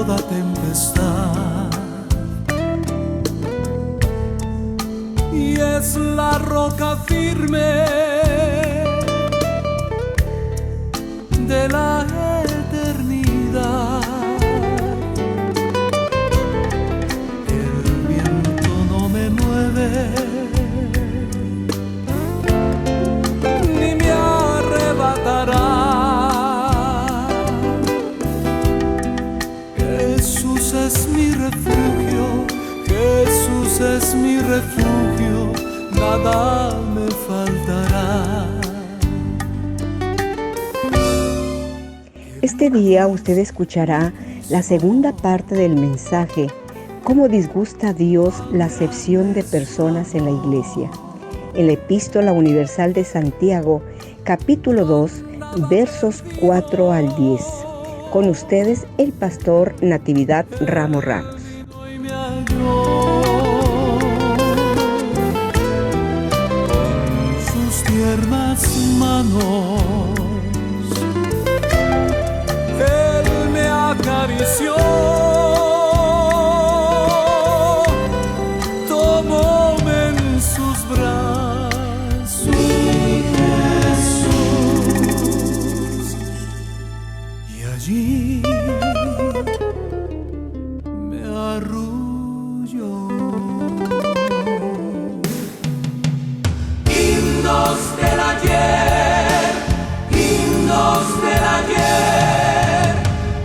toda tempestad, y es la roca firme de la eternidad. El viento no me mueve ni me arrebatará. Jesús es mi refugio, Jesús es mi refugio, nada me faltará. Este día usted escuchará la segunda parte del mensaje, ¿Cómo disgusta a Dios la acepción de personas en la iglesia? En la Epístola Universal de Santiago, capítulo 2, versos 4 al 10. Con ustedes, el pastor Natividad Ramos Ramos. Con sus tiernas manos Él me acarició, tomóme en sus brazos, mi Jesús, y allí me arrulló. Himnos del ayer, himnos del ayer,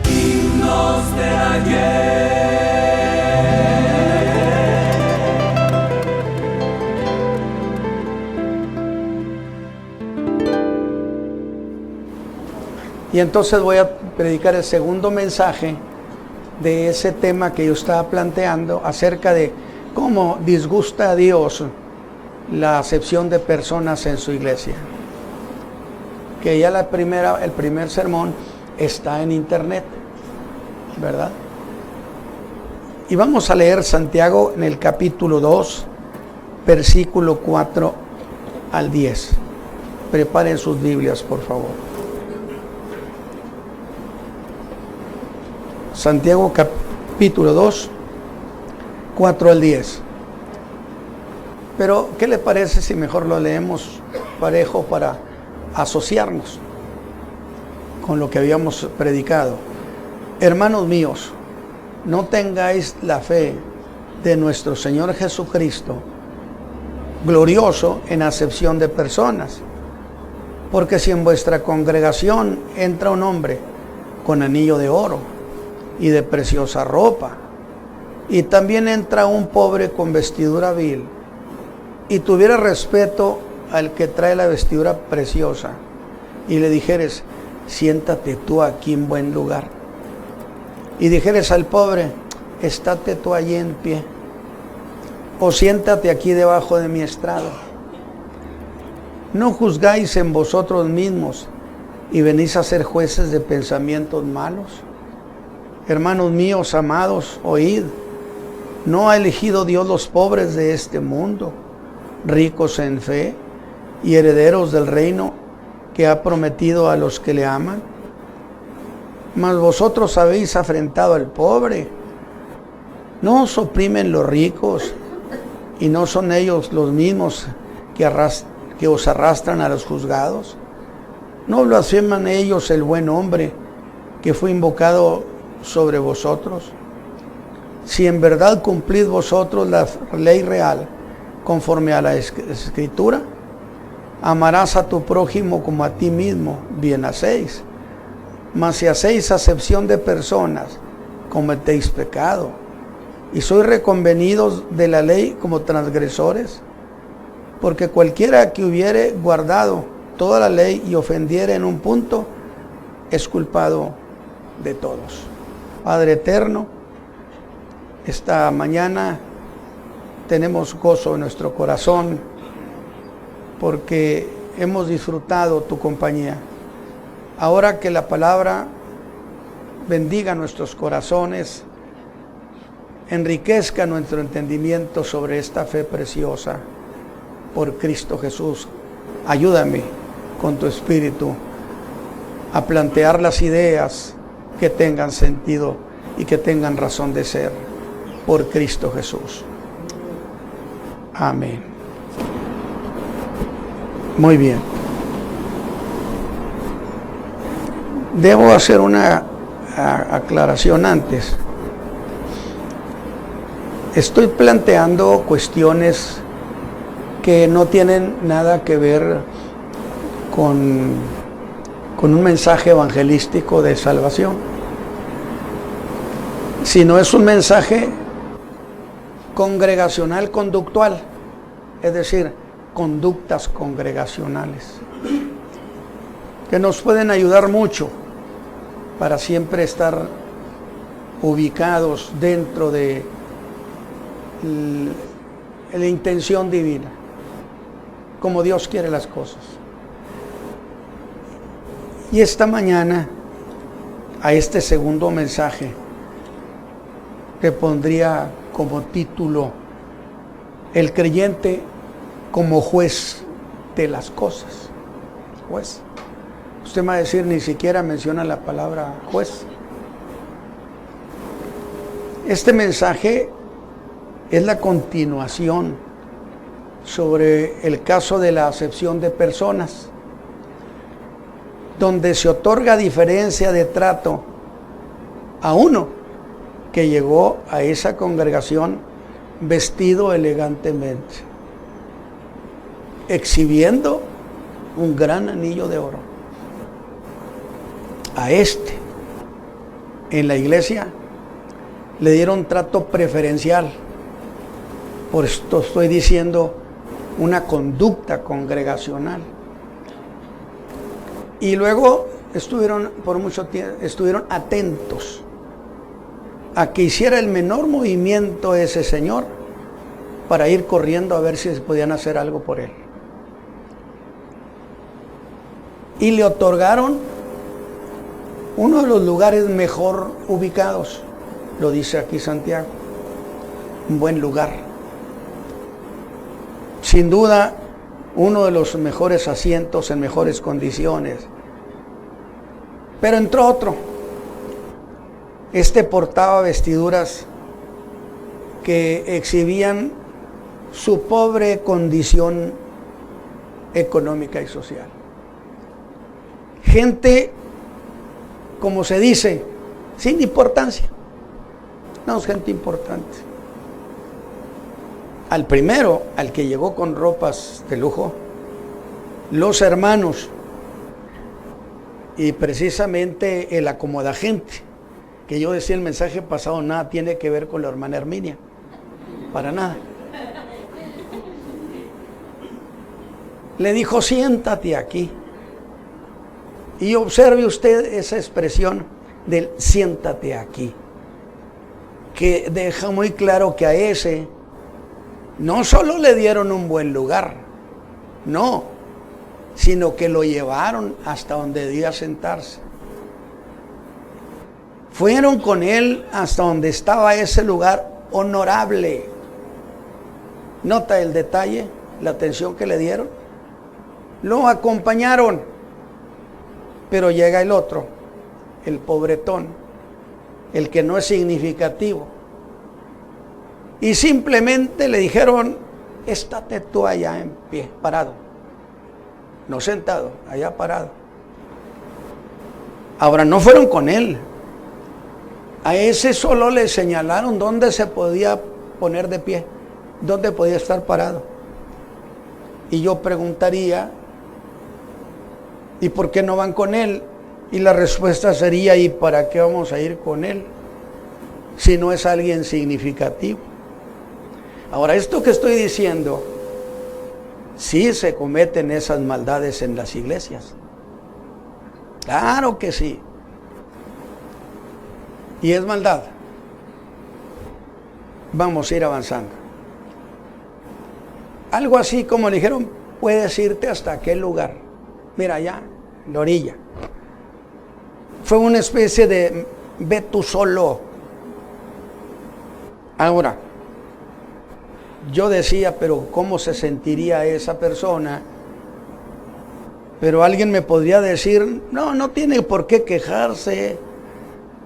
himnos del ayer. Y entonces voy a predicar el segundo mensaje de ese tema que yo estaba planteando acerca de cómo disgusta a Dios la acepción de personas en su iglesia. Que ya el primer sermón está en internet, ¿verdad? Y vamos a leer Santiago en el capítulo 2, versículo 4 al 10. Preparen sus Biblias, por favor. Santiago capítulo 2, 4 al 10. Pero, ¿qué le parece si mejor lo leemos parejo para asociarnos con lo que habíamos predicado? Hermanos míos, no tengáis la fe de nuestro Señor Jesucristo, glorioso en acepción de personas. Porque si en vuestra congregación entra un hombre con anillo de oro y de preciosa ropa, y también entra un pobre con vestidura vil, y tuviera respeto al que trae la vestidura preciosa, y le dijeres, siéntate tú aquí en buen lugar, y dijeres al pobre, estate tú allí en pie, o siéntate aquí debajo de mi estrado, ¿no juzgáis en vosotros mismos y venís a ser jueces de pensamientos malos? Hermanos míos amados, oíd, ¿no ha elegido Dios los pobres de este mundo, ricos en fe y herederos del reino que ha prometido a los que le aman? Mas vosotros habéis afrentado al pobre. ¿No os oprimen los ricos y no son ellos los mismos que os arrastran a los juzgados? ¿No blasfeman ellos el buen hombre que fue invocado sobre vosotros? Si en verdad cumplid vosotros la ley real conforme a la escritura, amarás a tu prójimo como a ti mismo, bien hacéis. Mas si hacéis acepción de personas, cometéis pecado, y sois reconvenidos de la ley como transgresores, porque cualquiera que hubiere guardado toda la ley y ofendiere en un punto, es culpado de todos. Padre eterno, esta mañana tenemos gozo en nuestro corazón porque hemos disfrutado tu compañía. Ahora que la palabra bendiga nuestros corazones, enriquezca nuestro entendimiento sobre esta fe preciosa por Cristo Jesús. Ayúdame con tu Espíritu a plantear las ideas que tengan sentido y que tengan razón de ser por Cristo Jesús. Amén. Muy bien. Debo hacer una aclaración antes. Estoy planteando cuestiones que no tienen nada que ver con un mensaje evangelístico de salvación, sino es un mensaje congregacional conductual, es decir, conductas congregacionales, que nos pueden ayudar mucho para siempre estar ubicados dentro de la intención divina, como Dios quiere las cosas. Y esta mañana, a este segundo mensaje, que pondría como título: el creyente como juez de las cosas. Juez. Usted me va a decir, ni siquiera menciona la palabra juez. Este mensaje es la continuación sobre el caso de la acepción de personas, donde se otorga diferencia de trato a uno que llegó a esa congregación vestido elegantemente, exhibiendo un gran anillo de oro. A este, en la iglesia, le dieron trato preferencial. Por esto estoy diciendo una conducta congregacional. Y luego estuvieron por mucho tiempo, estuvieron atentos a que hiciera el menor movimiento ese señor para ir corriendo a ver si se podían hacer algo por él. Y le otorgaron uno de los lugares mejor ubicados, lo dice aquí Santiago, un buen lugar. Sin duda, uno de los mejores asientos en mejores condiciones. Pero entró otro. Este portaba vestiduras que exhibían su pobre condición económica y social. Gente, como se dice, sin importancia. No es gente importante. Al primero, al que llegó con ropas de lujo, los hermanos, y precisamente el acomodagente, que yo decía el mensaje pasado, nada tiene que ver con la hermana Herminia, para nada. Le dijo, siéntate aquí. Y observe usted esa expresión del siéntate aquí, que deja muy claro que a ese no solo le dieron un buen lugar, no, sino que lo llevaron hasta donde debía sentarse. Fueron con él hasta donde estaba ese lugar honorable. Nota el detalle, la atención que le dieron. Lo acompañaron, pero llega el otro, el pobretón, el que no es significativo. Y simplemente le dijeron, estate tú allá en pie, parado. No sentado, allá parado. Ahora no fueron con él. A ese solo le señalaron dónde se podía poner de pie, dónde podía estar parado. Y yo preguntaría, ¿y por qué no van con él? Y la respuesta sería, ¿y para qué vamos a ir con él si no es alguien significativo? Ahora, esto que estoy diciendo, sí se cometen esas maldades en las iglesias. Claro que sí. Y es maldad. Vamos a ir avanzando. Algo así como le dijeron, puedes irte hasta aquel lugar. Mira allá, la orilla. Fue una especie de ve tú solo. Ahora, yo decía, pero ¿cómo se sentiría esa persona? Pero alguien me podría decir, no tiene por qué quejarse.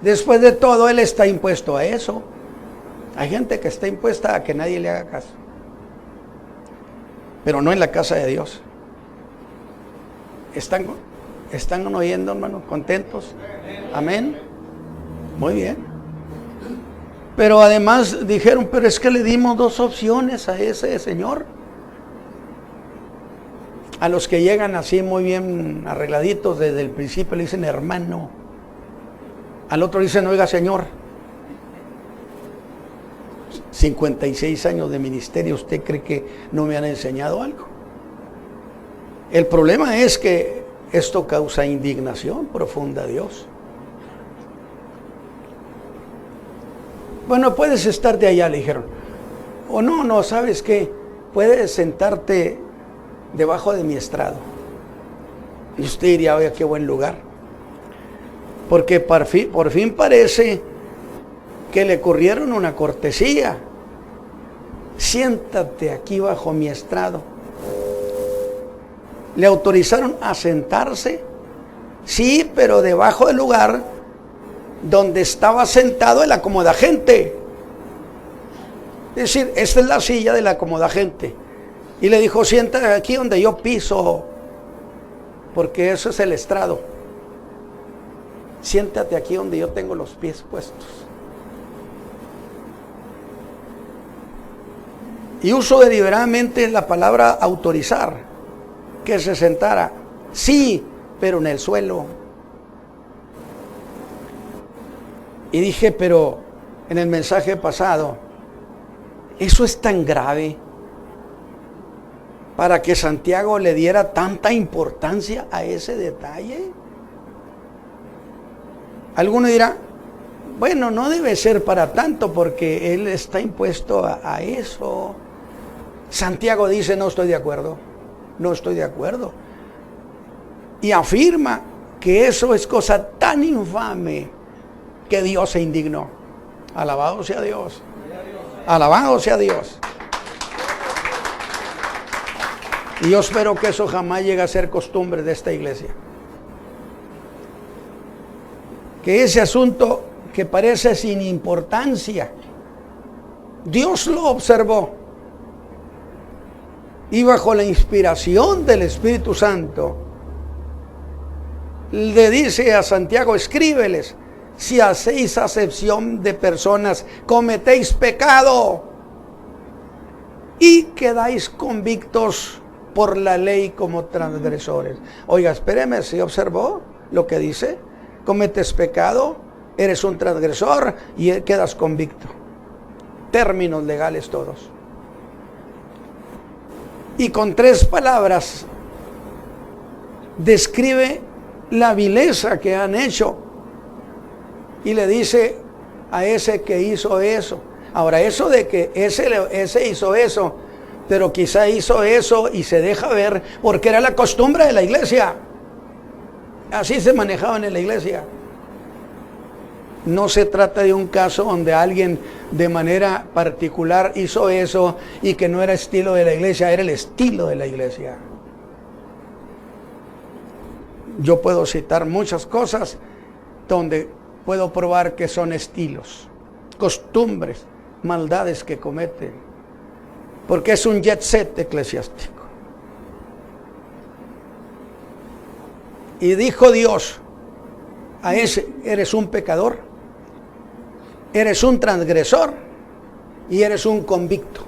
Después de todo, él está impuesto a eso. Hay gente que está impuesta a que nadie le haga caso. Pero no en la casa de Dios. ¿Están oyendo, hermanos? ¿Contentos? Amén. Muy bien. Pero además dijeron, pero es que le dimos 2 opciones a ese señor. A los que llegan así muy bien arregladitos desde el principio le dicen hermano. Al otro le dicen, oiga señor, 56 años de ministerio, ¿usted cree que no me han enseñado algo? El problema es que esto causa indignación profunda a Dios. Bueno, puedes estar de allá, le dijeron. O no, ¿sabes qué? Puedes sentarte debajo de mi estrado. Y usted diría, oye, qué buen lugar. Porque por fin parece que le corrieron una cortesía. Siéntate aquí bajo mi estrado. Le autorizaron a sentarse. Sí, pero debajo del lugar donde estaba sentado el acomodagente. Es decir, esta es la silla del acomodagente. Y le dijo, siéntate aquí donde yo piso, porque eso es el estrado. Siéntate aquí donde yo tengo los pies puestos. Y uso deliberadamente la palabra autorizar, que se sentara. Sí, pero en el suelo. Y dije, pero en el mensaje pasado, ¿eso es tan grave para que Santiago le diera tanta importancia a ese detalle? Alguno dirá, bueno, no debe ser para tanto porque él está impuesto a eso. Santiago dice, no estoy de acuerdo, no estoy de acuerdo. Y afirma que eso es cosa tan infame que Dios se indignó. Alabado sea Dios. Alabado sea Dios. Y yo espero que eso jamás llegue a ser costumbre de esta iglesia. Que ese asunto que parece sin importancia, Dios lo observó. Y bajo la inspiración del Espíritu Santo, le dice a Santiago, escríbeles, si hacéis acepción de personas, cometéis pecado y quedáis convictos por la ley como transgresores. Oiga, espéreme, ¿sí observó lo que dice? Cometes pecado, eres un transgresor y quedas convicto. Términos legales todos. Y con 3 palabras describe la vileza que han hecho. Y le dice a ese que hizo eso. Ahora, eso de que ese hizo eso, pero quizá hizo eso y se deja ver porque era la costumbre de la iglesia. Así se manejaban en la iglesia. No se trata de un caso donde alguien de manera particular hizo eso y que no era estilo de la iglesia, era el estilo de la iglesia. Yo puedo citar muchas cosas donde puedo probar que son estilos, costumbres, maldades que cometen, porque es un jet set eclesiástico. Y dijo Dios a ese, eres un pecador, eres un transgresor y eres un convicto.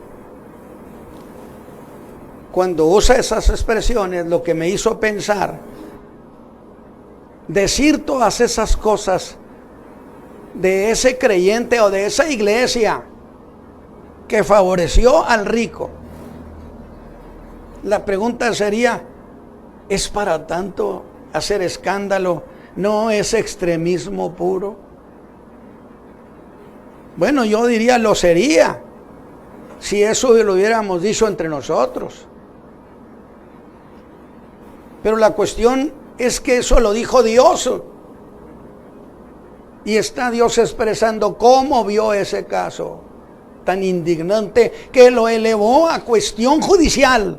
Cuando usa esas expresiones, lo que me hizo pensar, decir todas esas cosas de ese creyente o de esa iglesia que favoreció al rico. La pregunta sería, ¿es para tanto hacer escándalo? ¿No es extremismo puro? Bueno, yo diría lo sería si eso lo hubiéramos dicho entre nosotros. Pero la cuestión es que eso lo dijo Dios. Y está Dios expresando cómo vio ese caso tan indignante que lo elevó a cuestión judicial.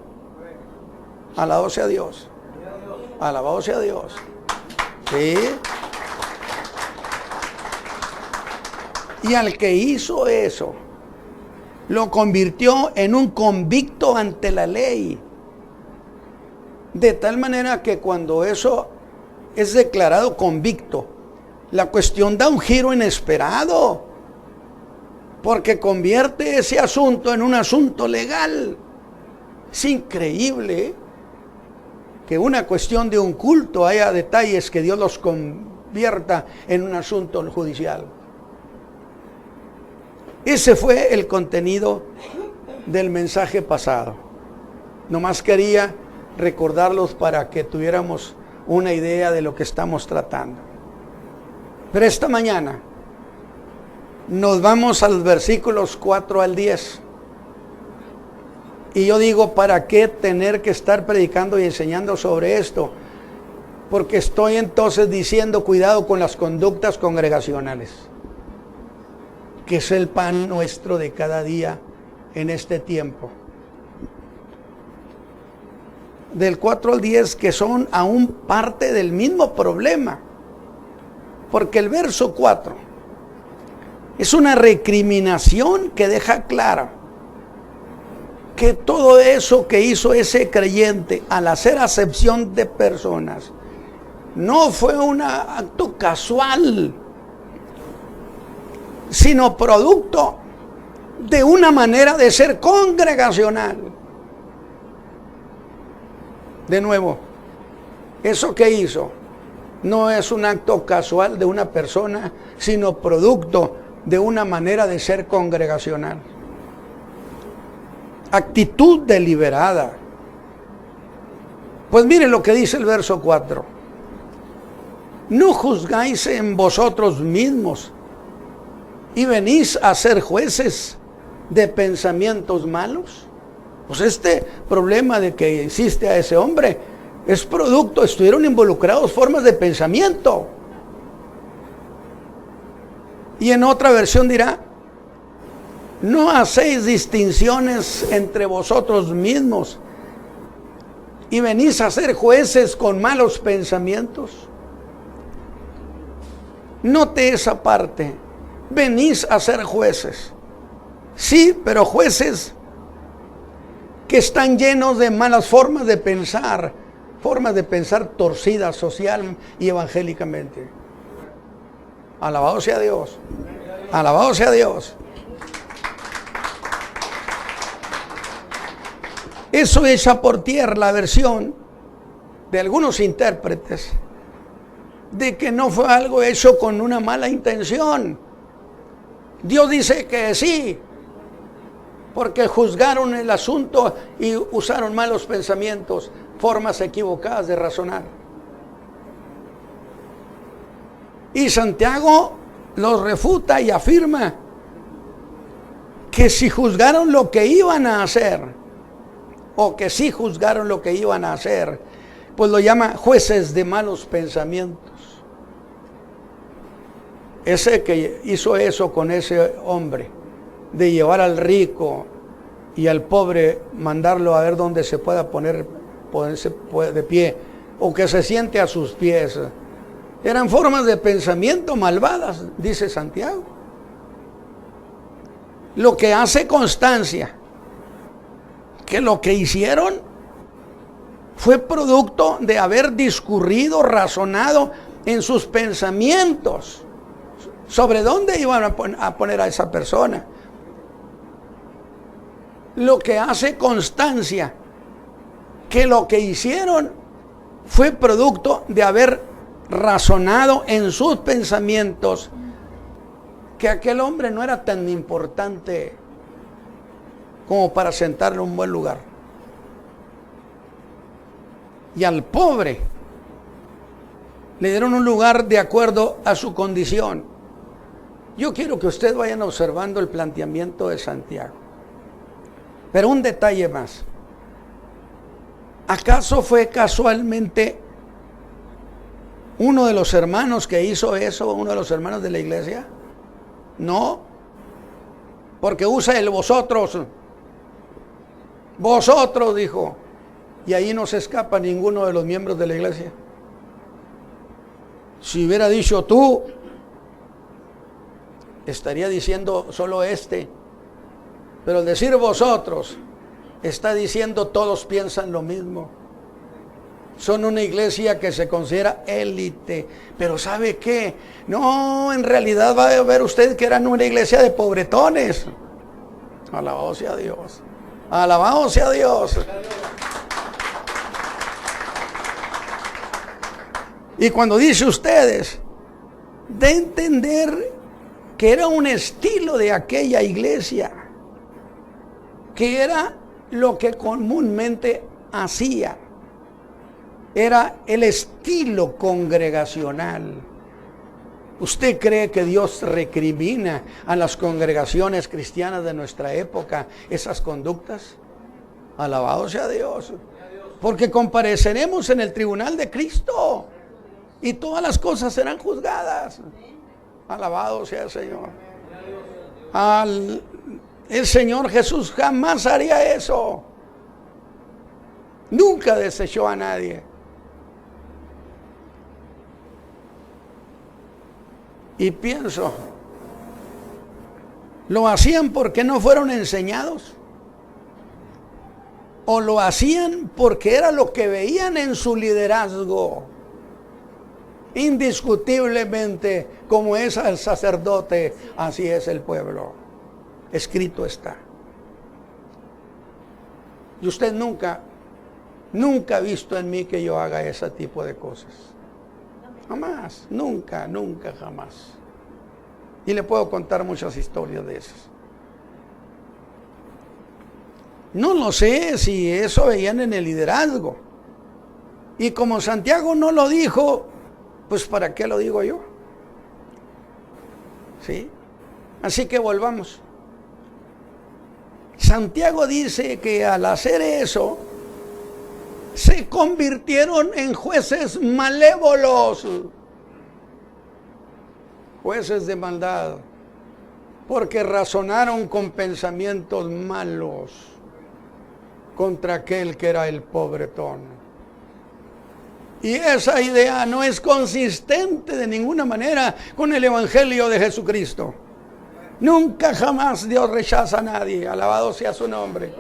Alabado sea Dios. Alabado sea Dios. Sí. Y al que hizo eso, lo convirtió en un convicto ante la ley. De tal manera que cuando eso es declarado convicto, la cuestión da un giro inesperado, porque convierte ese asunto en un asunto legal. Es increíble que una cuestión de un culto haya detalles que Dios los convierta en un asunto judicial. Ese fue el contenido del mensaje pasado. Nomás quería recordarlos para que tuviéramos una idea de lo que estamos tratando. Pero esta mañana nos vamos a los versículos 4 al 10. Y yo digo, ¿para qué tener que estar predicando y enseñando sobre esto? Porque estoy entonces diciendo, cuidado con las conductas congregacionales, que es el pan nuestro de cada día en este tiempo. Del 4 al 10, que son aún parte del mismo problema. Porque el verso 4 es una recriminación que deja claro que todo eso que hizo ese creyente al hacer acepción de personas no fue un acto casual, sino producto de una manera de ser congregacional. De nuevo, eso que hizo no es un acto casual de una persona, sino producto de una manera de ser congregacional. Actitud deliberada. Pues miren lo que dice el verso 4. No juzgáis en vosotros mismos y venís a ser jueces de pensamientos malos. Pues este problema de que hiciste a ese hombre es producto, estuvieron involucrados formas de pensamiento. Y en otra versión dirá, no hacéis distinciones entre vosotros mismos y venís a ser jueces con malos pensamientos. Note esa parte, venís a ser jueces. Sí, pero jueces que están llenos de malas formas de pensar torcidas social y evangélicamente. Alabado sea Dios. Alabado sea Dios. Eso echa por tierra la versión de algunos intérpretes de que no fue algo hecho con una mala intención. Dios dice que sí, porque juzgaron el asunto y usaron malos pensamientos, formas equivocadas de razonar. Y Santiago los refuta y afirma que si juzgaron lo que iban a hacer, o que sí juzgaron lo que iban a hacer, pues lo llama jueces de malos pensamientos. Ese que hizo eso con ese hombre, de llevar al rico y al pobre, mandarlo a ver dónde se pueda ponerse de pie, o que se siente a sus pies, eran formas de pensamiento malvadas, dice Santiago. Lo que hace constancia que lo que hicieron fue producto de haber discurrido, razonado en sus pensamientos sobre dónde iban a poner a esa persona. Lo que hace constancia que lo que hicieron fue producto de haber razonado en sus pensamientos que aquel hombre no era tan importante como para sentarlo en un buen lugar. Y al pobre le dieron un lugar de acuerdo a su condición. Yo quiero que ustedes vayan observando el planteamiento de Santiago. Pero un detalle más. ¿Acaso fue casualmente uno de los hermanos que hizo eso, uno de los hermanos de la iglesia? No, porque usa el vosotros. Vosotros, dijo, y ahí no se escapa ninguno de los miembros de la iglesia. Si hubiera dicho tú, estaría diciendo solo este. Pero al decir vosotros, está diciendo todos piensan lo mismo. Son una iglesia que se considera élite. Pero ¿sabe qué? No, en realidad va a ver usted que eran una iglesia de pobretones. Alabado sea Dios. Alabado sea Dios. Y cuando dice ustedes, de entender que era un estilo de aquella iglesia, que era lo que comúnmente hacía, era el estilo congregacional. ¿Usted cree que Dios recrimina a las congregaciones cristianas de nuestra época esas conductas? Alabado sea Dios. Porque compareceremos en el tribunal de Cristo y todas las cosas serán juzgadas. Alabado sea el Señor. El Señor Jesús jamás haría eso. Nunca desechó a nadie. Y pienso, ¿lo hacían porque no fueron enseñados? ¿O lo hacían porque era lo que veían en su liderazgo? Indiscutiblemente, como es el sacerdote, así es el pueblo. Escrito está. Y usted nunca ha visto en mí que yo haga ese tipo de cosas. Jamás, nunca, jamás. Y le puedo contar muchas historias de esas. No lo sé si eso veían en el liderazgo. Y como Santiago no lo dijo, pues ¿para qué lo digo yo? ¿Sí? Así que volvamos. Santiago dice que al hacer eso, se convirtieron en jueces malévolos, jueces de maldad, porque razonaron con pensamientos malos contra aquel que era el pobretón. Y esa idea no es consistente de ninguna manera con el Evangelio de Jesucristo. Nunca jamás Dios rechaza a nadie. Alabado sea su nombre.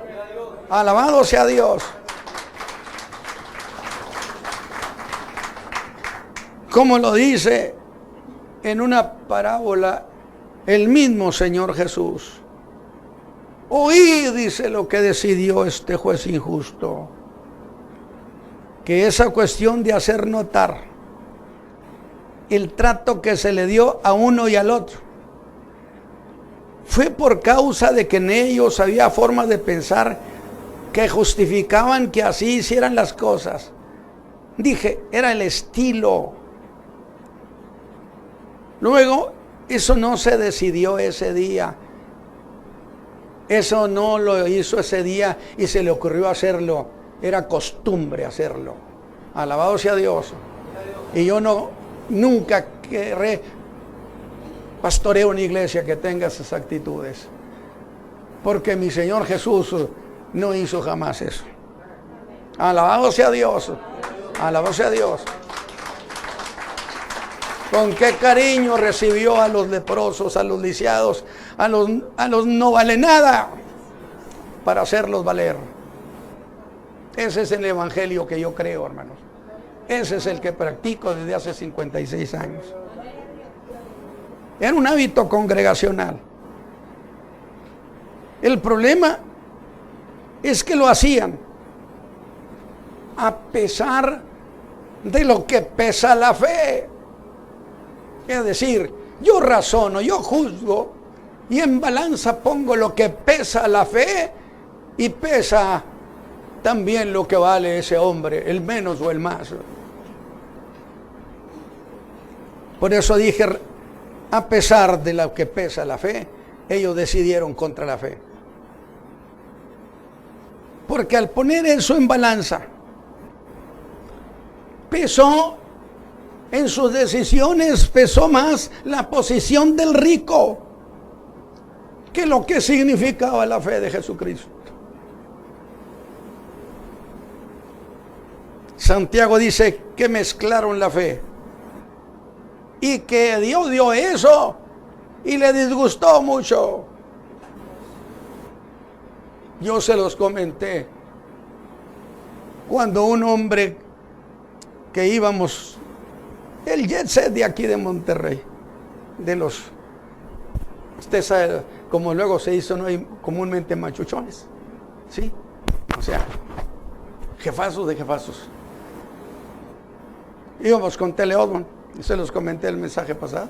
Alabado sea Dios. Como lo dice en una parábola el mismo Señor Jesús. Oí, dice, lo que decidió este juez injusto. Que esa cuestión de hacer notar el trato que se le dio a uno y al otro fue por causa de que en ellos había formas de pensar que justificaban que así hicieran las cosas. Dije, era el estilo. Luego, eso no se decidió ese día. Eso no lo hizo ese día y se le ocurrió hacerlo. Era costumbre hacerlo. Alabado sea Dios. Y yo nunca querré pastorear una iglesia que tenga esas actitudes. Porque mi Señor Jesús no hizo jamás eso. Alabado sea Dios. Alabado sea Dios. Con qué cariño recibió a los leprosos, a los lisiados, a los no vale nada, para hacerlos valer. Ese es el evangelio que yo creo, hermanos. Ese es el que practico desde hace 56 años. Era un hábito congregacional. El problema es que lo hacían a pesar de lo que pesa la fe. Es decir, yo razono, yo juzgo y en balanza pongo lo que pesa la fe y pesa también lo que vale ese hombre, el menos o el más. Por eso dije, a pesar de lo que pesa la fe, ellos decidieron contra la fe. Porque al poner eso en balanza, pesó en sus decisiones, pesó más la posición del rico que lo que significaba la fe de Jesucristo. Santiago dice que mezclaron la fe y que Dios dio eso y le disgustó mucho. Yo se los comenté. Cuando un hombre que íbamos, el jet set de aquí de Monterrey, de los, usted sabe, como luego se hizo, no hay comúnmente machuchones, ¿sí? O sea, jefazos de jefazos. Íbamos con Tele Osmond, se los comenté el mensaje pasado.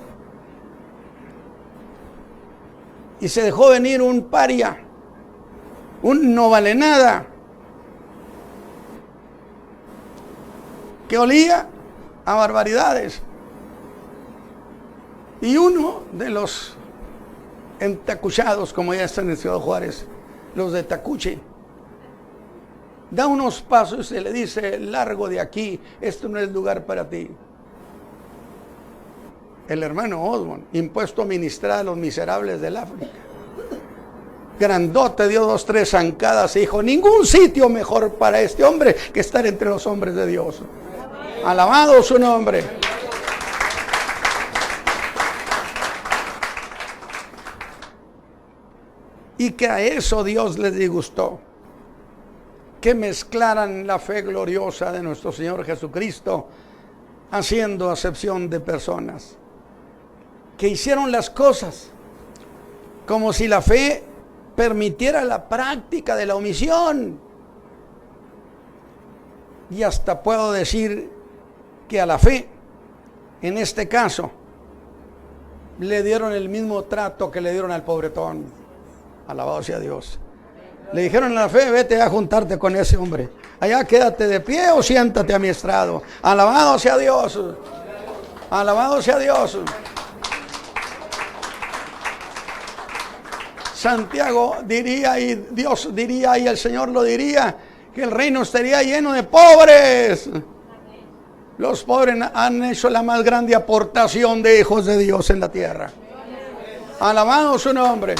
Y se dejó venir un paria, un no vale nada, que olía a barbaridades. Y uno de los entacuchados, como ya están en Ciudad Juárez, los de Tacuche, da unos pasos y le dice: largo de aquí, esto no es lugar para ti. El hermano Osmond, impuesto a ministrar a los miserables del África, grandote, dio 2, 3 zancadas y dijo: ningún sitio mejor para este hombre que estar entre los hombres de Dios. Alabado su nombre. Y que a eso Dios les disgustó, que mezclaran la fe gloriosa de nuestro Señor Jesucristo, haciendo acepción de personas, que hicieron las cosas como si la fe permitiera la práctica de la omisión. Y hasta puedo decir que a la fe, en este caso, le dieron el mismo trato que le dieron al pobretón. Alabado sea Dios. Le dijeron a la fe: vete a juntarte con ese hombre, allá quédate de pie o siéntate a mi estrado. Alabado sea Dios. Alabado sea Dios. Santiago diría, y Dios diría, y el Señor lo diría, que el reino estaría lleno de pobres. Los pobres han hecho la más grande aportación de hijos de Dios en la tierra. Alabado su nombre.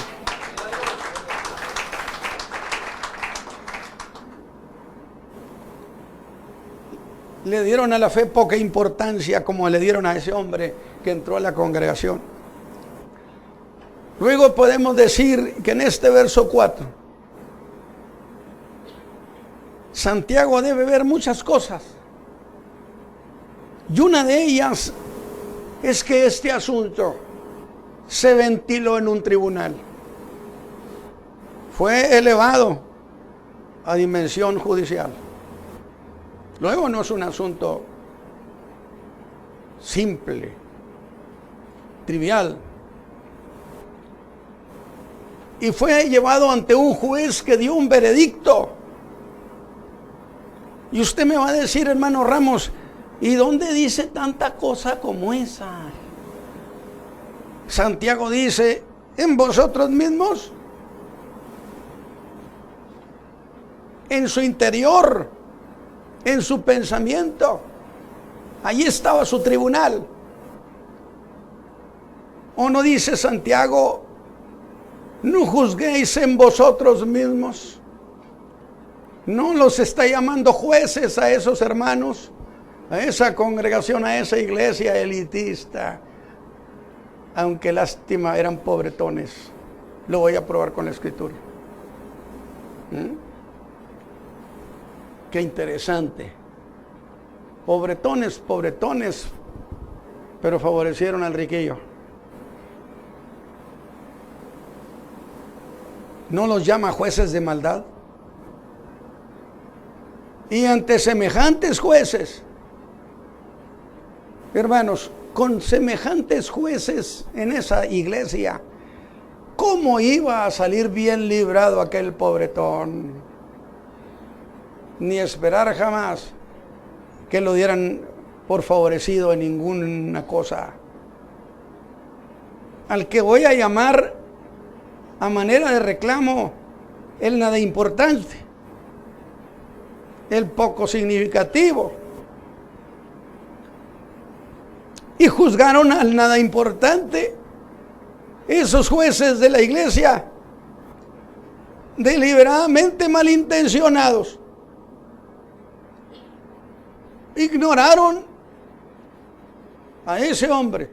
Le dieron a la fe poca importancia, como le dieron a ese hombre que entró a la congregación. Luego podemos decir que en este verso 4, Santiago debe ver muchas cosas. Y una de ellas es que este asunto se ventiló en un tribunal. Fue elevado a dimensión judicial. Luego no es un asunto simple, trivial. Y fue llevado ante un juez que dio un veredicto. Y usted me va a decir, hermano Ramos, ¿y dónde dice tanta cosa como esa? Santiago dice: en vosotros mismos, en su interior, en su pensamiento. Allí estaba su tribunal. ¿O no dice Santiago: no juzguéis en vosotros mismos? ¿No los está llamando jueces a esos hermanos, a esa congregación, a esa iglesia elitista? Aunque lástima, eran pobretones. Lo voy a probar con la escritura. Qué interesante. Pobretones, pobretones, pero favorecieron al riquillo. ¿No los llama jueces de maldad? Y ante semejantes jueces, hermanos, con semejantes jueces en esa iglesia, ¿cómo iba a salir bien librado aquel pobretón? Ni esperar jamás que lo dieran por favorecido en ninguna cosa. Al que voy a llamar a manera de reclamo el nada importante, el poco significativo. Y juzgaron al nada importante esos jueces de la iglesia, deliberadamente malintencionados. Ignoraron a ese hombre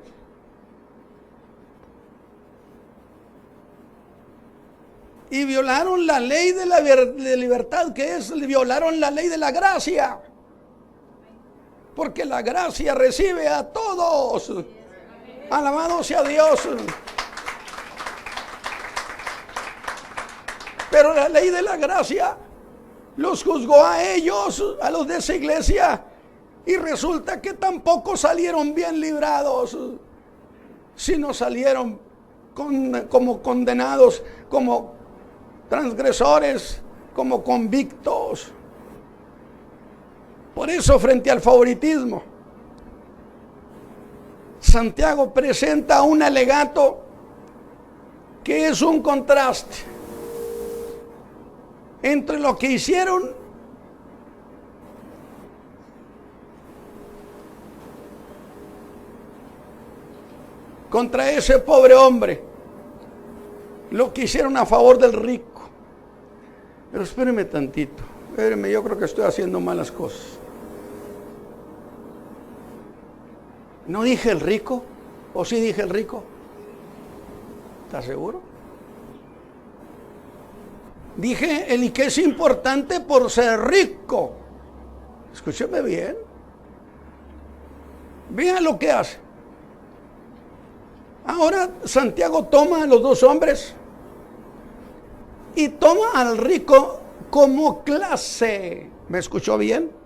y violaron la ley de la de libertad, que es, violaron la ley de la gracia. Porque la gracia recibe a todos. Alabado sea Dios. Pero la ley de la gracia los juzgó a ellos, a los de esa iglesia, y resulta que tampoco salieron bien librados, sino salieron como condenados, como transgresores, como convictos. Por eso, frente al favoritismo, Santiago presenta un alegato que es un contraste entre lo que hicieron contra ese pobre hombre, lo que hicieron a favor del rico. Pero espéreme tantito, espéreme, yo creo que estoy haciendo malas cosas. ¿No dije el rico? ¿O sí dije el rico? ¿Estás seguro? Dije el que es importante por ser rico. Escúcheme bien. Vean lo que hace. Ahora Santiago toma a los dos hombres y toma al rico como clase. ¿Me escuchó bien?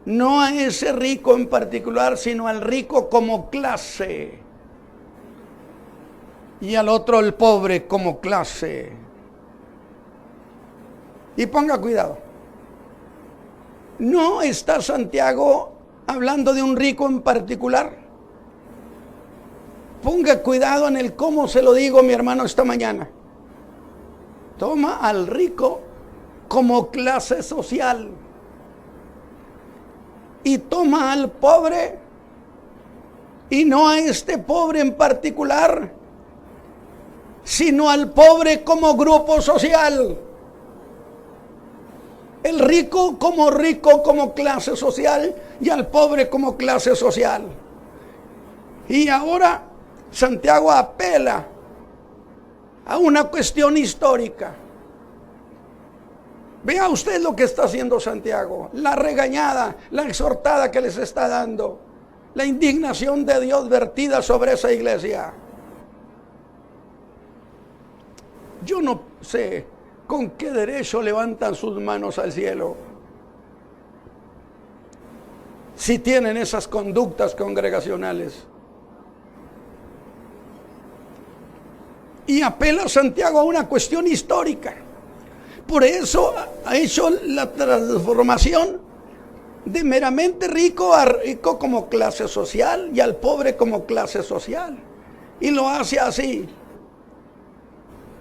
No a ese rico en particular, sino al rico como clase. Y al otro, el pobre, como clase. Y ponga cuidado. No está Santiago hablando de un rico en particular. Ponga cuidado en el cómo se lo digo, mi hermano, esta mañana. Toma al rico como clase social. Y toma al pobre, y no a este pobre en particular, sino al pobre como grupo social. El rico como clase social, y al pobre como clase social. Y ahora Santiago apela a una cuestión histórica. Vea usted lo que está haciendo Santiago, la regañada, la exhortada que les está dando, la indignación de Dios vertida sobre esa iglesia. Yo no sé con qué derecho levantan sus manos al cielo si tienen esas conductas congregacionales. Y apela Santiago a una cuestión histórica. Por eso ha hecho la transformación de meramente rico a rico como clase social y al pobre como clase social. Y lo hace así,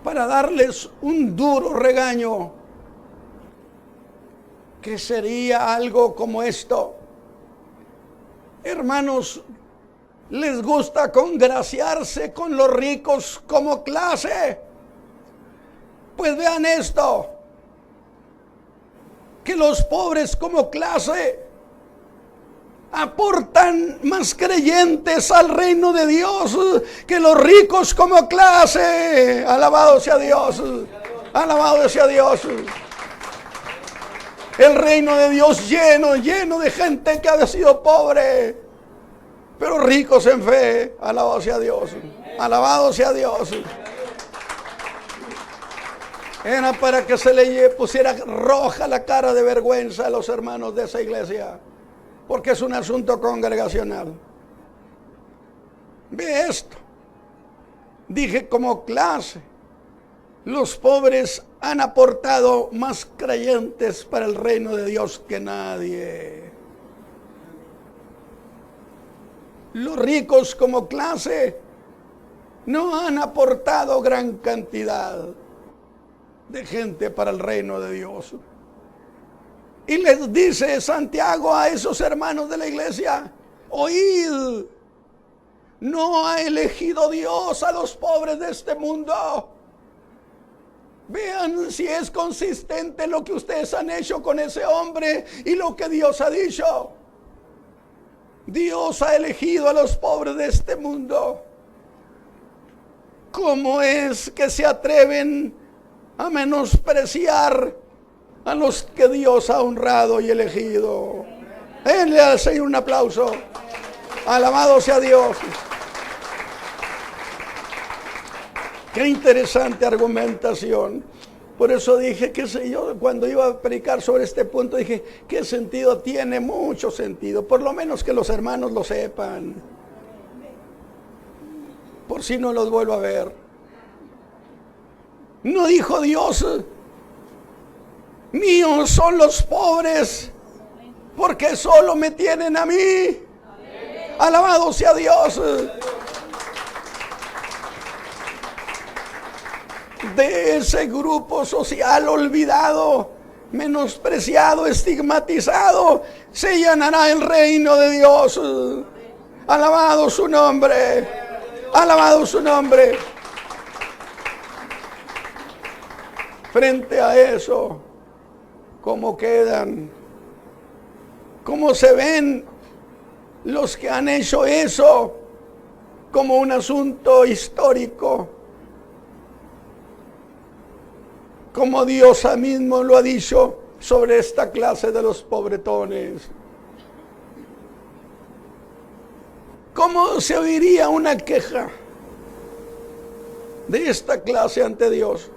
para darles un duro regaño, que sería algo como esto. Hermanos, ¿les gusta congraciarse con los ricos como clase? Pues vean esto, que los pobres como clase aportan más creyentes al reino de Dios que los ricos como clase. Alabado sea Dios, alabado sea Dios. El reino de Dios lleno de gente que ha sido pobre, pero ricos en fe. Alabado sea Dios, alabado sea Dios. Era para que se le pusiera roja la cara de vergüenza a los hermanos de esa iglesia, porque es un asunto congregacional. Ve esto. Dije como clase, los pobres han aportado más creyentes para el reino de Dios que nadie. Los ricos como clase no han aportado gran cantidad de gente para el reino de Dios. Y les dice Santiago a esos hermanos de la iglesia: oíd, no ha elegido Dios a los pobres de este mundo. Vean si es consistente lo que ustedes han hecho con ese hombre y lo que Dios ha dicho. Dios ha elegido a los pobres de este mundo. ¿Cómo es que se atreven a menospreciar a los que Dios ha honrado y elegido. Denle al Señor un aplauso. Alabado sea Dios. Qué interesante argumentación. Por eso dije, qué sé yo, cuando iba a predicar sobre este punto, dije, ¿qué sentido tiene? Mucho sentido. Por lo menos que los hermanos lo sepan. Por si no los vuelvo a ver. No dijo Dios, míos son los pobres, porque solo me tienen a mí. Alabado sea Dios. De ese grupo social olvidado, menospreciado, estigmatizado, se llenará el reino de Dios. Alabado su nombre. Alabado su nombre. Frente a eso, ¿cómo quedan? ¿Cómo se ven los que han hecho eso como un asunto histórico? Como Dios mismo lo ha dicho sobre esta clase de los pobretones. ¿Cómo se oiría una queja de esta clase ante Dios?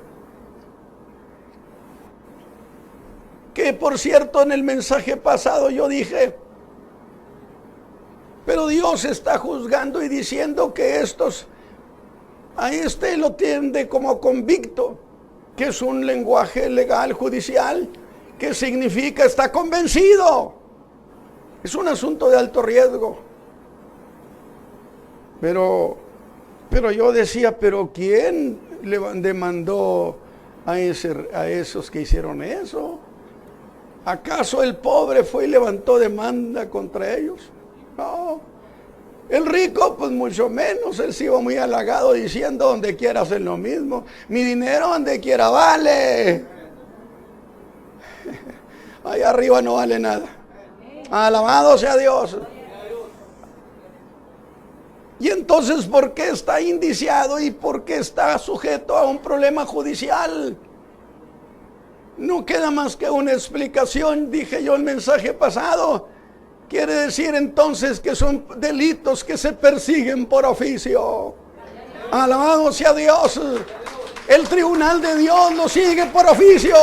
Que por cierto en el mensaje pasado yo dije, pero Dios está juzgando y diciendo que a este lo tiende como convicto, que es un lenguaje legal, judicial, que significa está convencido. Es un asunto de alto riesgo. Pero yo decía, pero ¿quién le demandó a esos que hicieron eso? ¿Acaso el pobre fue y levantó demanda contra ellos? No. El rico, pues mucho menos. Él se iba muy halagado diciendo, donde quiera hacen lo mismo. Mi dinero donde quiera vale. Allá arriba no vale nada. Alabado sea Dios. Y entonces, ¿por qué está indiciado y por qué está sujeto a un problema judicial? No queda más que una explicación, dije yo el mensaje pasado. Quiere decir entonces que son delitos que se persiguen por oficio. Alabado sea Dios. El tribunal de Dios lo sigue por oficio.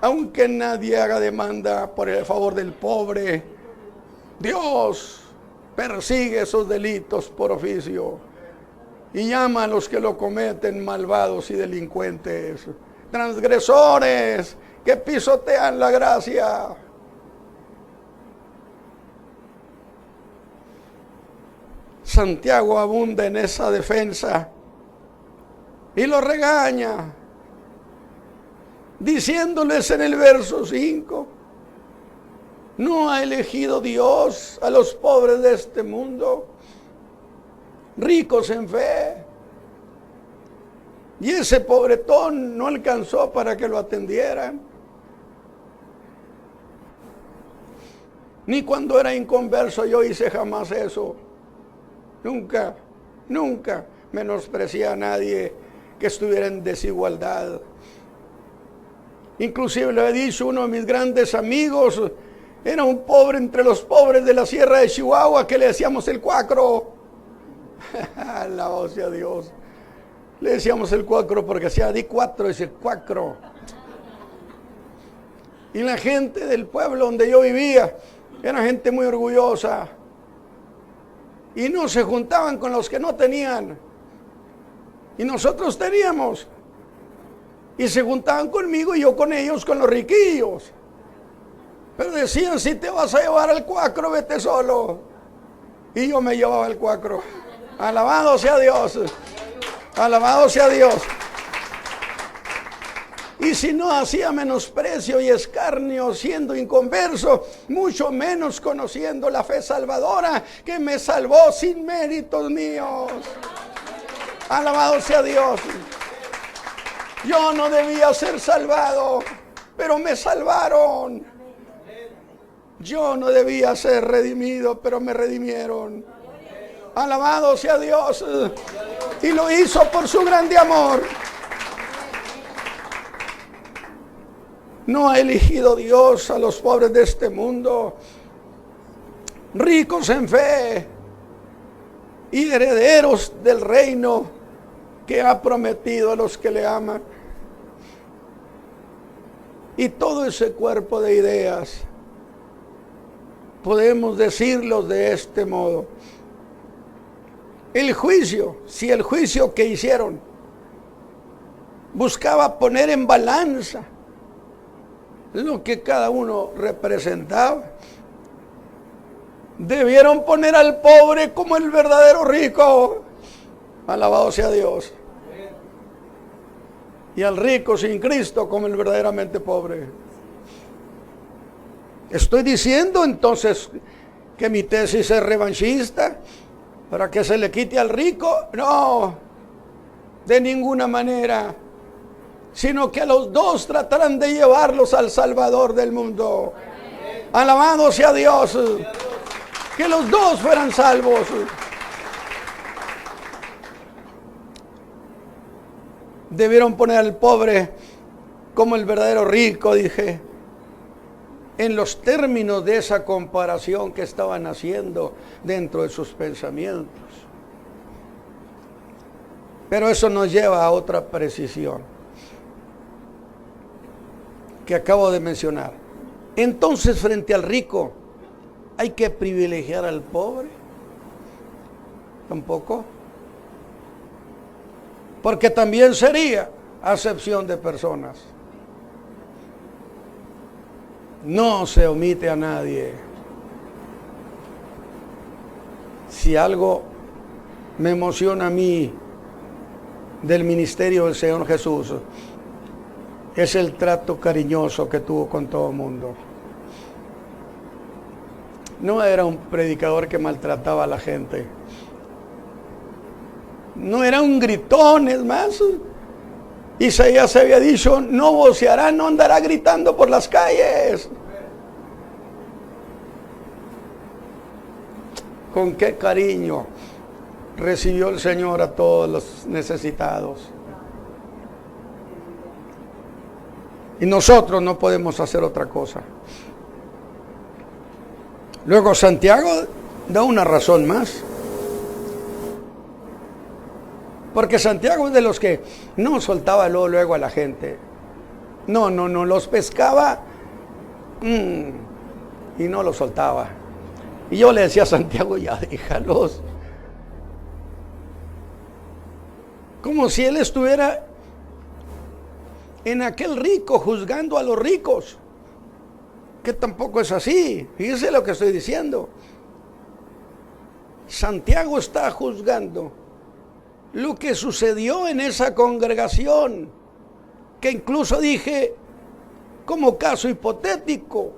Aunque nadie haga demanda por el favor del pobre, Dios persigue esos delitos por oficio y llama a los que lo cometen malvados y delincuentes, transgresores que pisotean la gracia. Santiago abunda en esa defensa y lo regaña, diciéndoles en el verso 5, ¿no ha elegido Dios a los pobres de este mundo, ricos en fe? Y ese pobretón no alcanzó para que lo atendieran. Ni cuando era inconverso yo hice jamás eso. Nunca, nunca menosprecié a nadie que estuviera en desigualdad. Inclusive le he dicho, uno de mis grandes amigos era un pobre entre los pobres de la sierra de Chihuahua que le decíamos el cuacro. Alabado sea Dios. Le decíamos el cuacro porque hacía di cuatro, dice cuacro. Y la gente del pueblo donde yo vivía era gente muy orgullosa. Y no se juntaban con los que no tenían. Y nosotros teníamos. Y se juntaban conmigo y yo con ellos, con los riquillos. Pero decían, si te vas a llevar al cuacro, vete solo. Y yo me llevaba al cuacro. Alabado sea Dios. Alabado sea Dios. Y si no hacía menosprecio y escarnio siendo inconverso, mucho menos conociendo la fe salvadora que me salvó sin méritos míos. Alabado sea Dios. Yo no debía ser salvado, pero me salvaron. Yo no debía ser redimido, pero me redimieron. Alabado sea Dios. Y lo hizo por su grande amor. No ha elegido Dios a los pobres de este mundo, ricos en fe y herederos del reino que ha prometido a los que le aman. Y todo ese cuerpo de ideas, podemos decirlo de este modo: el juicio, si el juicio que hicieron buscaba poner en balanza lo que cada uno representaba, debieron poner al pobre como el verdadero rico, alabado sea Dios, y al rico sin Cristo como el verdaderamente pobre. Estoy diciendo entonces que mi tesis es revanchista para que se le quite al rico. No, de ninguna manera, sino que a los dos tratarán de llevarlos al Salvador del mundo. Alabado sea Dios, que los dos fueran salvos. Debieron poner al pobre como el verdadero rico, dije, en los términos de esa comparación que estaban haciendo dentro de sus pensamientos. Pero eso nos lleva a otra precisión que acabo de mencionar. Entonces, frente al rico, ¿hay que privilegiar al pobre? Tampoco. Porque también sería acepción de personas. No se omite a nadie. Si algo me emociona a mí del ministerio del Señor Jesús, es el trato cariñoso que tuvo con todo el mundo. No era un predicador que maltrataba a la gente. No era un gritón, es más. Isaías había dicho: no voceará, no andará gritando por las calles. Con qué cariño recibió el Señor a todos los necesitados. Y nosotros no podemos hacer otra cosa. Luego Santiago da una razón más. Porque Santiago es de los que no soltaba luego a la gente. No, los pescaba y no los soltaba. Y yo le decía a Santiago: ya déjalos. Como si él estuviera en aquel rico juzgando a los ricos, que tampoco es así. Fíjese lo que estoy diciendo. Santiago está juzgando lo que sucedió en esa congregación, que incluso dije como caso hipotético,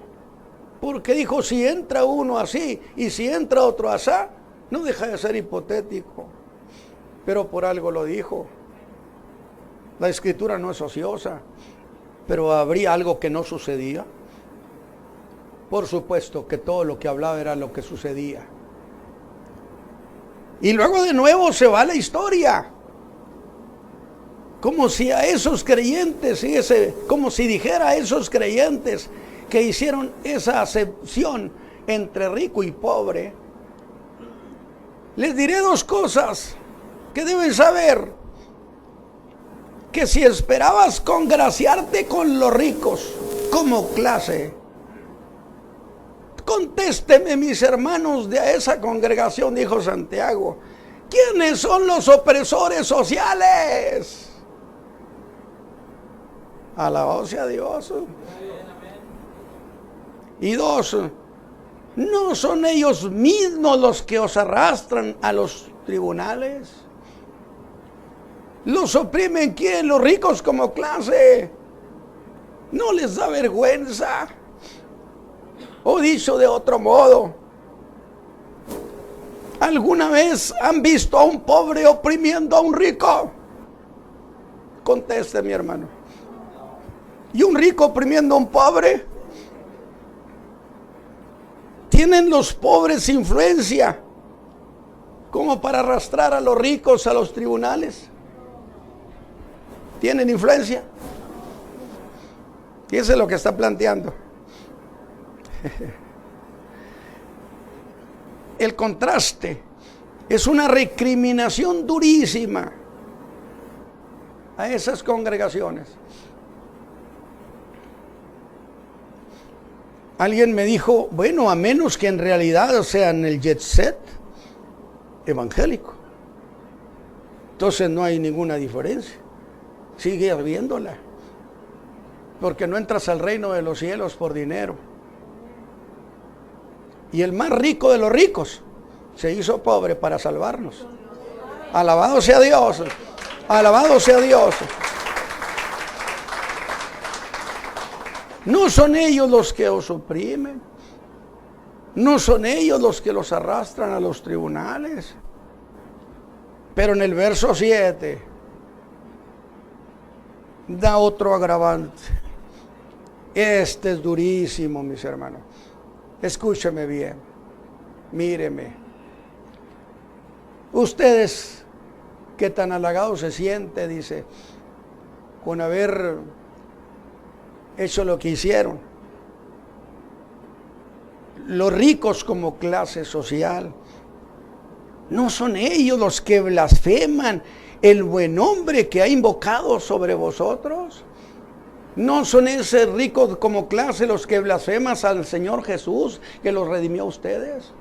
porque dijo: si entra uno así y si entra otro asá, no deja de ser hipotético, pero por algo lo dijo. La escritura no es ociosa, pero ¿habría algo que no sucedía? Por supuesto que todo lo que hablaba era lo que sucedía. Y luego de nuevo se va la historia, como si a esos creyentes, como si dijera a esos creyentes que hicieron esa acepción entre rico y pobre, les diré dos cosas que deben saber: que si esperabas congraciarte con los ricos como clase, contésteme, mis hermanos de esa congregación, dijo Santiago, ¿quiénes son los opresores sociales? Alabado sea Dios. Y dos, ¿no son ellos mismos los que os arrastran a los tribunales? ¿Los oprimen quién? Los ricos como clase. ¿No les da vergüenza? O dicho de otro modo, ¿alguna vez han visto a un pobre oprimiendo a un rico? Conteste, mi hermano. ¿Y un rico oprimiendo a un pobre? ¿Tienen los pobres influencia como para arrastrar a los ricos a los tribunales? ¿Tienen influencia? Fíjese lo que está planteando. El contraste es una recriminación durísima a esas congregaciones. Alguien me dijo, bueno, a menos que en realidad sean el jet set evangélico, entonces no hay ninguna diferencia. Sigue habiéndola, porque no entras al reino de los cielos por dinero. Y el más rico de los ricos se hizo pobre para salvarnos. Alabado sea Dios, alabado sea Dios. No son ellos los que os oprimen, no son ellos los que los arrastran a los tribunales. Pero en el verso 7 da otro agravante. Este es durísimo, mis hermanos. Escúcheme bien, míreme. Ustedes que tan halagados se siente, dice, con haber hecho lo que hicieron. Los ricos como clase social, no son ellos los que blasfeman el buen nombre que ha invocado sobre vosotros. ¿No son esos ricos como clase los que blasfeman al Señor Jesús que los redimió a ustedes?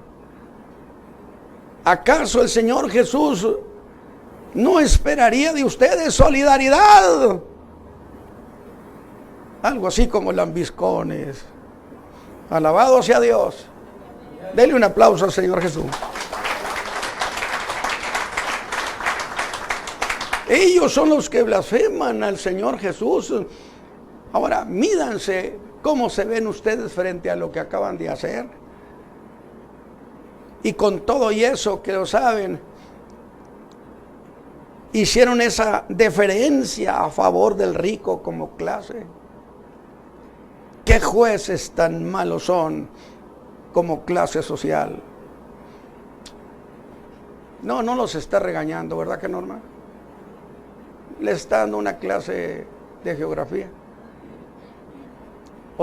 ¿Acaso el Señor Jesús no esperaría de ustedes solidaridad? Algo así como lambiscones. Alabado sea Dios. Dele un aplauso al Señor Jesús. Ellos son los que blasfeman al Señor Jesús. Ahora, mídanse cómo se ven ustedes frente a lo que acaban de hacer. Y con todo y eso que lo saben, hicieron esa deferencia a favor del rico como clase. ¿Qué jueces tan malos son como clase social? No los está regañando, ¿verdad que Norma? Le está dando una clase de geografía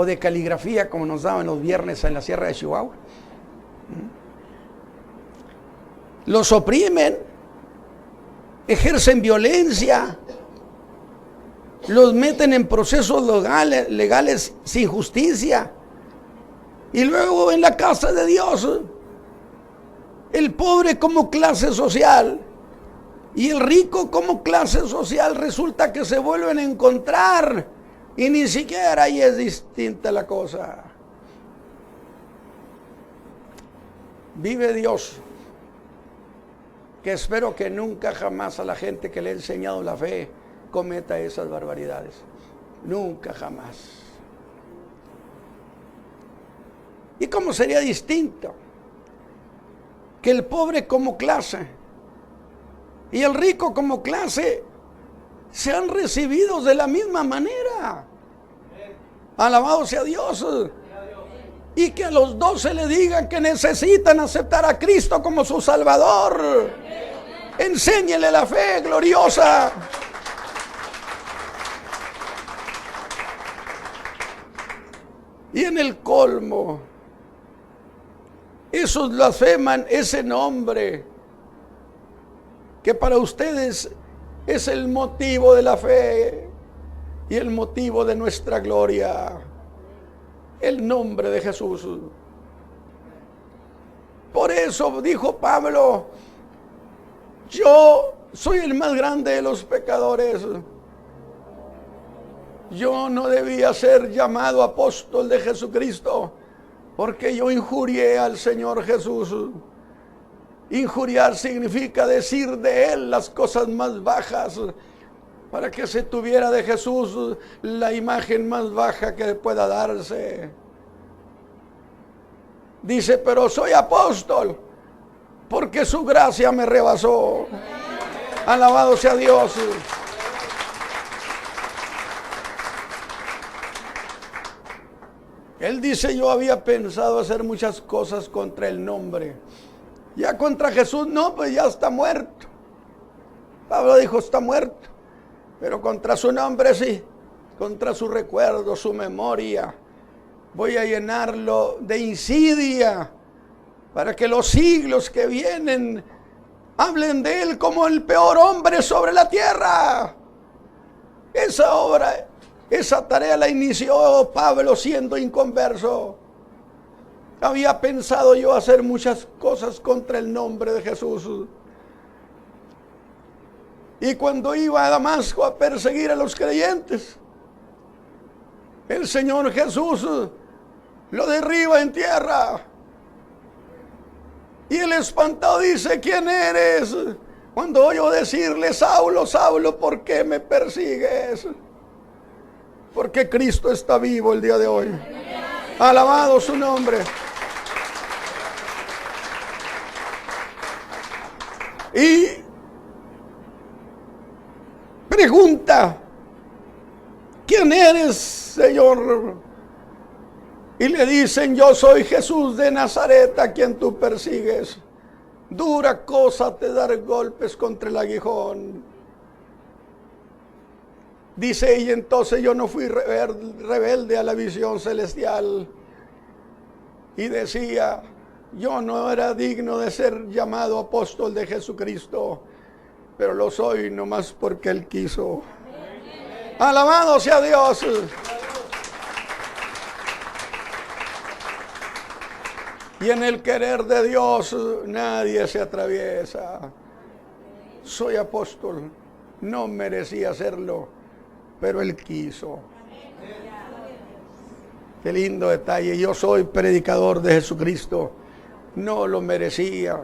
o de caligrafía como nos daban los viernes en la Sierra de Chihuahua. Los oprimen, ejercen violencia, los meten en procesos legales sin justicia. Y luego en la casa de Dios, el pobre como clase social y el rico como clase social resulta que se vuelven a encontrar y ni siquiera ahí es distinta la cosa. Vive Dios, que espero que nunca jamás a la gente que le he enseñado la fe cometa esas barbaridades. Nunca jamás. ¿Y cómo sería distinto que el pobre como clase y el rico como clase sean recibidos de la misma manera? Alabado sea Dios. Y que a los dos se le digan que necesitan aceptar a Cristo como su Salvador. Enséñele la fe gloriosa. Y en el colmo, esos blasfeman ese nombre que para ustedes es el motivo de la fe y el motivo de nuestra gloria, el nombre de Jesús. Por eso dijo Pablo, yo soy el más grande de los pecadores. Yo no debía ser llamado apóstol de Jesucristo porque yo injurié al Señor Jesús. Injuriar significa decir de Él las cosas más bajas para que se tuviera de Jesús la imagen más baja que pueda darse. Dice, pero soy apóstol porque su gracia me rebasó. Alabado sea Dios. Él dice, yo había pensado hacer muchas cosas contra el nombre. Ya contra Jesús no, pues ya está muerto. Pablo dijo, está muerto. Pero contra su nombre sí. contra su recuerdo, su memoria. Voy a llenarlo de insidia para que los siglos que vienen hablen de él como el peor hombre sobre la tierra. Esa obra, esa tarea la inició Pablo siendo inconverso. Había pensado yo hacer muchas cosas contra el nombre de Jesús. Y cuando iba a Damasco a perseguir a los creyentes, el Señor Jesús lo derriba en tierra. Y el espantado dice: ¿quién eres? Cuando oyó decirle: Saulo, Saulo, ¿por qué me persigues? Porque Cristo está vivo el día de hoy. Alabado su nombre. Y pregunta: ¿quién eres, Señor? Y le dicen: yo soy Jesús de Nazaret, a quien tú persigues. Dura cosa te dar golpes contra el aguijón. Dice: y entonces yo no fui rebelde a la visión celestial. Y decía: yo no era digno de ser llamado apóstol de Jesucristo, pero lo soy nomás porque Él quiso. Alabado sea Dios. Y en el querer de Dios nadie se atraviesa. Soy apóstol, no merecía hacerlo, pero Él quiso. Qué lindo detalle. Yo soy predicador de Jesucristo, no lo merecía,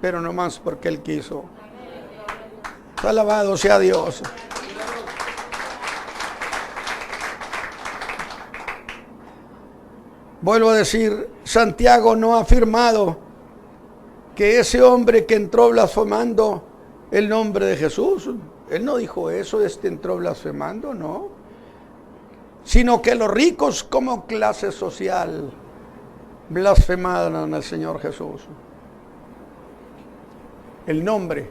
pero nomás porque Él quiso. Alabado sea Dios. Vuelvo a decir, Santiago no ha afirmado que ese hombre que entró blasfemando el nombre de Jesús, él no dijo eso, entró blasfemando, no. Sino que los ricos como clase social blasfemaron al Señor Jesús. El nombre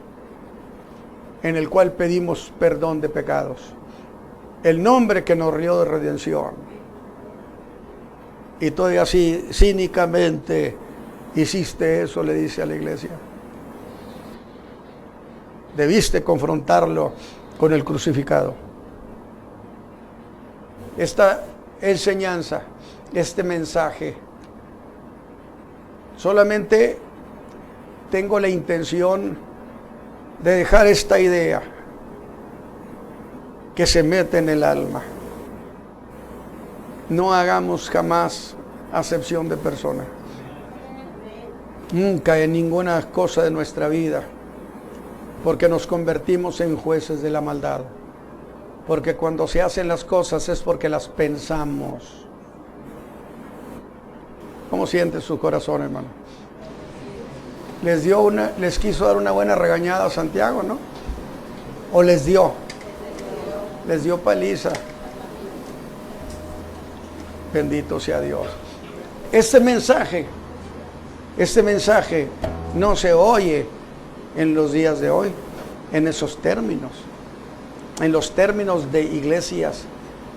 en el cual pedimos perdón de pecados. El nombre que nos dio de redención. Y todavía así, cínicamente, hiciste eso, le dice a la iglesia. Debiste confrontarlo con el crucificado. Esta enseñanza, este mensaje, solamente tengo la intención de dejar esta idea que se mete en el alma. No hagamos jamás acepción de persona. Nunca en ninguna cosa de nuestra vida. Porque nos convertimos en jueces de la maldad. Porque cuando se hacen las cosas es porque las pensamos. ¿Cómo siente su corazón, hermano? Les quiso dar una buena regañada a Santiago, ¿no? ¿O les dio paliza? Bendito sea Dios. Este mensaje no se oye en los días de hoy, en esos términos, en los términos de iglesias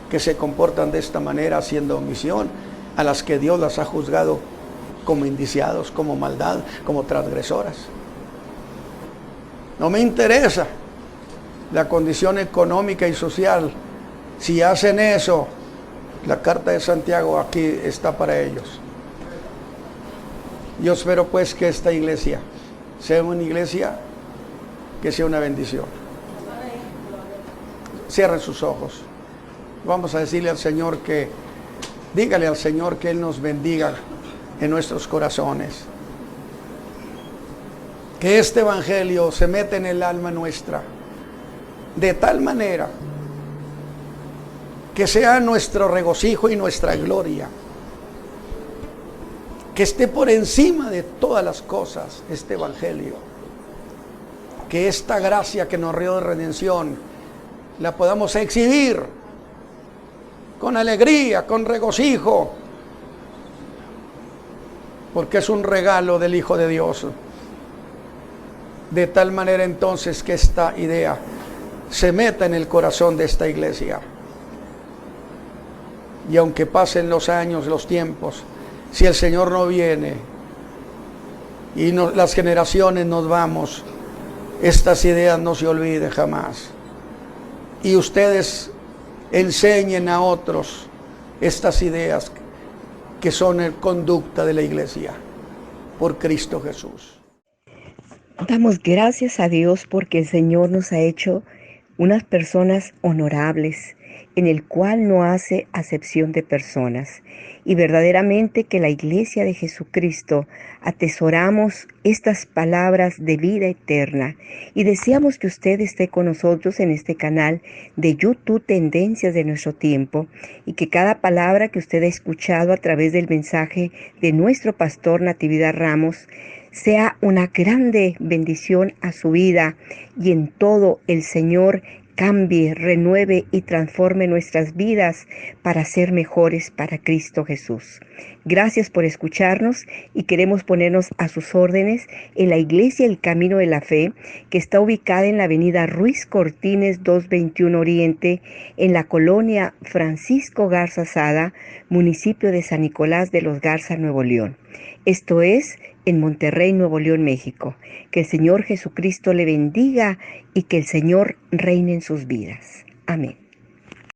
que se comportan de esta manera, haciendo omisión a las que Dios las ha juzgado como indiciados, como maldad, como transgresoras. No me interesa la condición económica y social. Si hacen eso, la carta de Santiago aquí está para ellos. Yo espero pues que esta iglesia sea una iglesia que sea una bendición. Cierren sus ojos. Vamos a decirle al Señor dígale al Señor que Él nos bendiga en nuestros corazones. Que este evangelio se meta en el alma nuestra de tal manera que sea nuestro regocijo y nuestra gloria. Que esté por encima de todas las cosas este evangelio. Que esta gracia que nos dio de redención la podamos exhibir con alegría, con regocijo, porque es un regalo del Hijo de Dios. De tal manera entonces que esta idea se meta en el corazón de esta iglesia. Y aunque pasen los años, los tiempos, si el Señor no viene y las generaciones nos vamos, estas ideas no se olviden jamás. Y ustedes enseñen a otros estas ideas que son el conducta de la iglesia por Cristo Jesús. Damos gracias a Dios porque el Señor nos ha hecho unas personas honorables, en el cual no hace acepción de personas. Y verdaderamente que la Iglesia de Jesucristo atesoramos estas palabras de vida eterna. Y deseamos que usted esté con nosotros en este canal de YouTube Tendencias de Nuestro Tiempo, y que cada palabra que usted ha escuchado a través del mensaje de nuestro pastor Natividad Ramos sea una grande bendición a su vida, y en todo el Señor cambie, renueve y transforme nuestras vidas para ser mejores para Cristo Jesús. Gracias por escucharnos, y queremos ponernos a sus órdenes en la Iglesia El Camino de la Fe, que está ubicada en la avenida Ruiz Cortines 221 Oriente, en la colonia Francisco Garza Sada, municipio de San Nicolás de los Garza, Nuevo León. Esto es en Monterrey, Nuevo León, México. Que el Señor Jesucristo le bendiga y que el Señor reine en sus vidas. Amén.